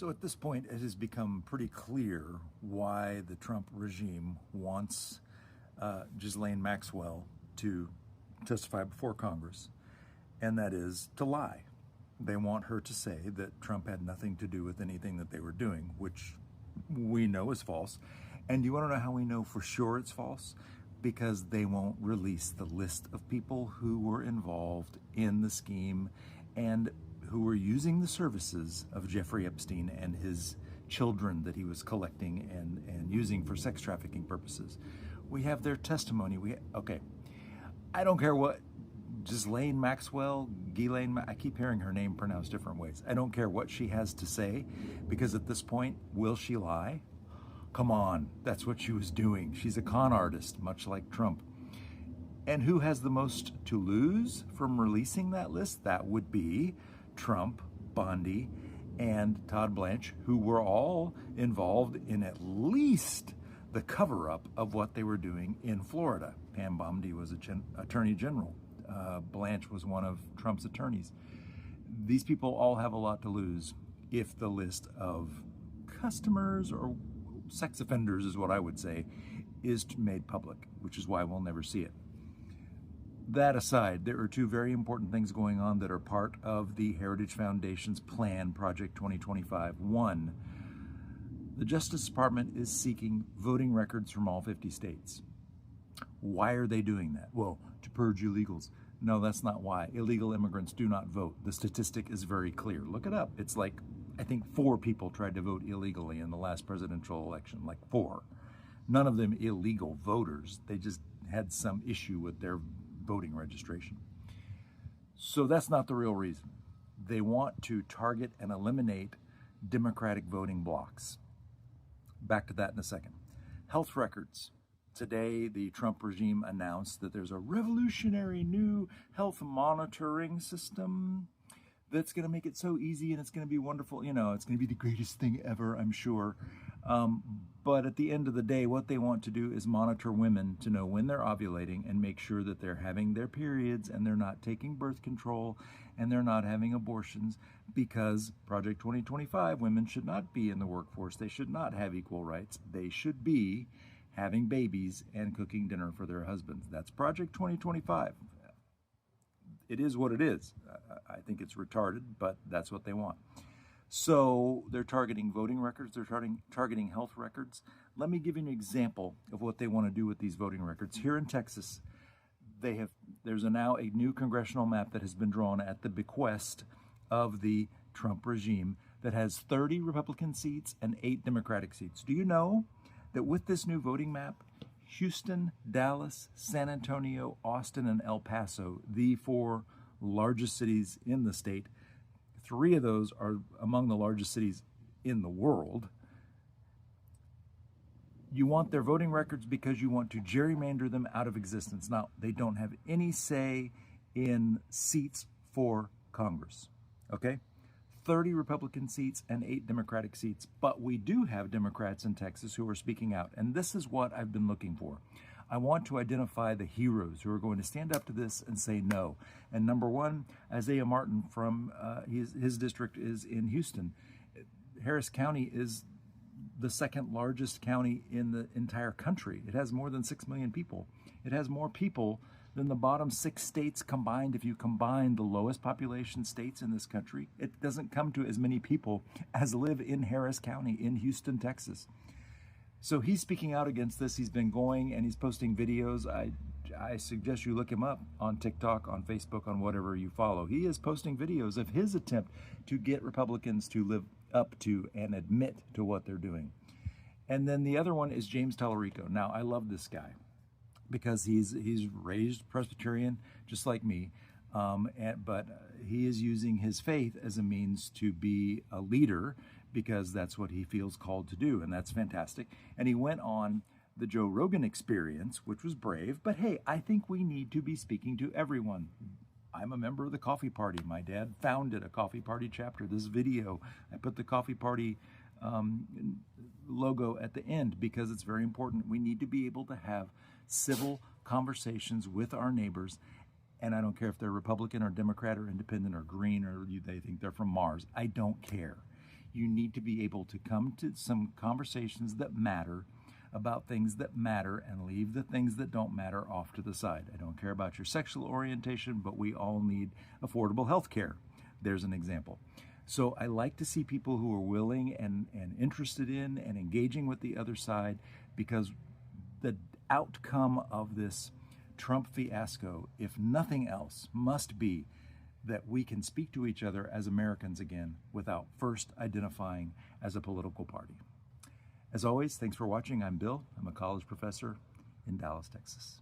So at this point, it has become pretty clear why the Trump regime wants Ghislaine Maxwell to testify before Congress, and that is to lie. They want her to say that Trump had nothing to do with anything that they were doing, which we know is false. And do you want to know how we know for sure it's false? Because they won't release the list of people who were involved in the scheme and who were using the services of Jeffrey Epstein and his children that he was collecting and using for sex trafficking purposes. We have their testimony. Okay, I don't care what Ghislaine Maxwell, I keep hearing her name pronounced different ways. I don't care what she has to say, because at this point, will she lie? Come on, that's what she was doing. She's a con artist, much like Trump. And who has the most to lose from releasing that list? That would be Trump, Bondi, and Todd Blanche, who were all involved in at least the cover-up of what they were doing in Florida. Pam Bondi was Attorney General. Blanche was one of Trump's attorneys. These people all have a lot to lose if the list of customers or sex offenders, is what I would say, is made public, which is why we'll never see it. That aside, there are two very important things going on that are part of the Heritage Foundation's plan, Project 2025. One, the Justice Department is seeking voting records from all 50 states. Why are they doing that? Well, to purge illegals. No, that's not why. Illegal immigrants do not vote. The statistic is very clear. Look it up. It's like, I think 4 people tried to vote illegally in the last presidential election, like 4. None of them illegal voters. They just had some issue with their voting registration. So that's not the real reason. They want to target and eliminate Democratic voting blocs. Back to that in a second. Health records. Today, the Trump regime announced that there's a revolutionary new health monitoring system that's going to make it so easy and it's going to be wonderful. You know, it's going to be the greatest thing ever, I'm sure. But at the end of the day, what they want to do is monitor women to know when they're ovulating and make sure that they're having their periods and they're not taking birth control and they're not having abortions, because Project 2025, women should not be in the workforce. They should not have equal rights. They should be having babies and cooking dinner for their husbands. That's Project 2025. It is what it is. I think it's retarded, but that's what they want. So they're targeting voting records. They're targeting health records. Let me give you an example of what they want to do with these voting records. Here in Texas, there's now a new congressional map that has been drawn at the bequest of the Trump regime that has 30 Republican seats and 8 Democratic seats. Do you know that with this new voting map, Houston, Dallas, San Antonio, Austin, and El Paso, the 4 largest cities in the state, 3 of those are among the largest cities in the world. You want their voting records because you want to gerrymander them out of existence. Now, they don't have any say in seats for Congress, okay? 30 Republican seats and 8 Democratic seats, but we do have Democrats in Texas who are speaking out, and this is what I've been looking for. I want to identify the heroes who are going to stand up to this and say no. And number one, Isaiah Martin from his district is in Houston. Harris County is the second largest county in the entire country. It has more than 6 million people. It has more people than the bottom 6 states combined. If you combine the lowest population states in this country, it doesn't come to as many people as live in Harris County in Houston, Texas. So he's speaking out against this. He's been going and he's posting videos. I suggest you look him up on TikTok, on Facebook, on whatever you follow. He is posting videos of his attempt to get Republicans to live up to and admit to what they're doing. And then the other one is James Tallarico. Now, I love this guy because he's raised Presbyterian, just like me, but he is using his faith as a means to be a leader because that's what he feels called to do, and that's fantastic. And he went on the Joe Rogan Experience, which was brave, but hey, I think we need to be speaking to everyone. I'm a member of the Coffee Party. My dad founded a Coffee Party chapter. This video, I put the Coffee Party logo at the end because it's very important. We need to be able to have civil conversations with our neighbors, and I don't care if they're Republican or Democrat or Independent or Green or they think they're from Mars. I don't care. You need to be able to come to some conversations that matter about things that matter and leave the things that don't matter off to the side. I don't care about your sexual orientation, but we all need affordable health care. There's an example. So I like to see people who are willing and interested in and engaging with the other side, because the outcome of this Trump fiasco, if nothing else, must be that we can speak to each other as Americans again without first identifying as a political party. As always, thanks for watching. I'm Bill. I'm a college professor in Dallas, Texas.